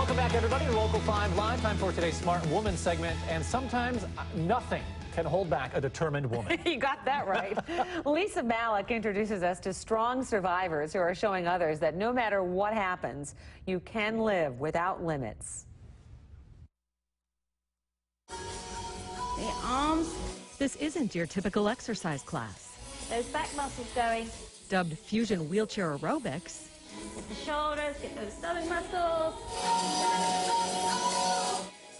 Welcome back, everybody, to Local 5 Live. Time for today's Smart Woman segment. And sometimes nothing can hold back a determined woman. You got that right. Lisa Malik introduces us to strong survivors who are showing others that no matter what happens, you can live without limits. The arms. This isn't your typical exercise class. Those back muscles going. Dubbed fusion wheelchair aerobics, Get the shoulders, get those stomach muscles.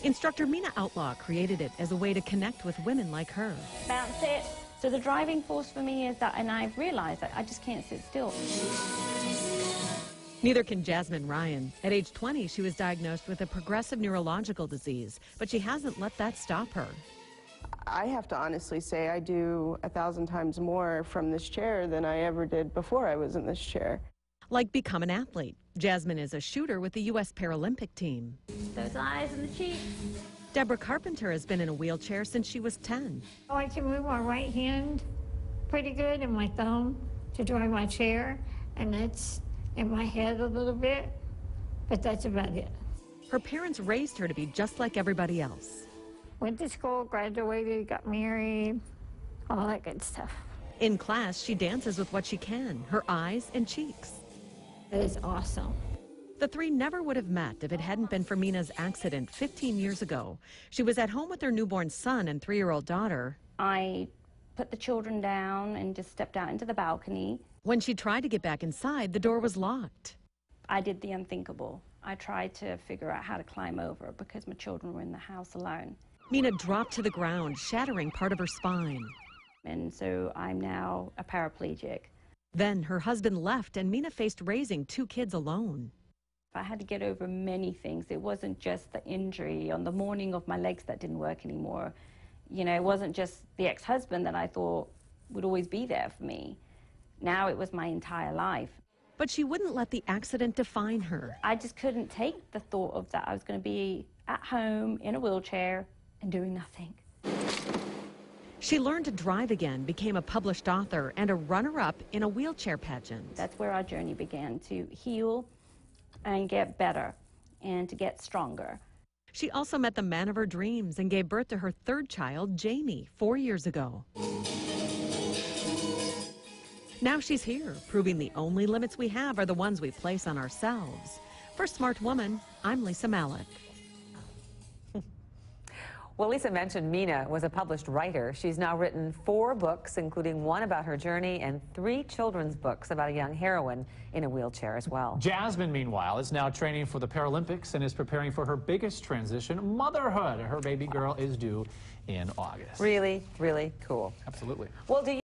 instructor Mina Outlaw created it as a way to connect with women like her. Bounce it. So the driving force for me is that, and I've realized that I just can't sit still. Neither can Jasmine Ryan. At age 20, she was diagnosed with a progressive neurological disease, but she hasn't let that stop her. I have to honestly say I do 1,000 times more from this chair than I ever did before I was in this chair. Like become an athlete. Jasmine is a shooter with the U.S. Paralympic team. Those eyes and the cheeks. Deborah Carpenter has been in a wheelchair since she was 10. I can move my right hand pretty good and my thumb to drive my chair, and that's in my head a little bit, but that's about it. Her parents raised her to be just like everybody else. Went to school, graduated, got married, all that good stuff. In class, she dances with what she can, her eyes and cheeks. It is awesome. The three never would have met if it hadn't been for Mina's accident 15 years ago. She was at home with her newborn son and 3-year-old daughter. I put the children down and just stepped out into the balcony. When she tried to get back inside, the door was locked. I did the unthinkable. I tried to figure out how to climb over because my children were in the house alone. Mina dropped to the ground, shattering part of her spine. And so I'm now a paraplegic. Then her husband left and Mina faced raising 2 kids alone. I had to get over many things. It wasn't just the injury on the morning of my legs that didn't work anymore. You know, it wasn't just the ex-husband that I thought would always be there for me. Now it was my entire life. But she wouldn't let the accident define her. I just couldn't take the thought of that I was going to be at home in a wheelchair and doing nothing. She learned to drive again, became a published author, and a runner-up in a wheelchair pageant. That's where our journey began, to heal and get better and to get stronger. She also met the man of her dreams and gave birth to her 3rd child, Jamie, 4 years ago. Now she's here, proving the only limits we have are the ones we place on ourselves. For Smart Woman, I'm Lisa Malik. Well, Lisa mentioned Mina was a published writer. She's now written 4 books, including one about her journey and 3 children's books about a young heroine in a wheelchair as well. Jasmine, meanwhile, is now training for the Paralympics and is preparing for her biggest transition, motherhood. Her baby girl is due in August. Really, really cool. Absolutely. Well, do you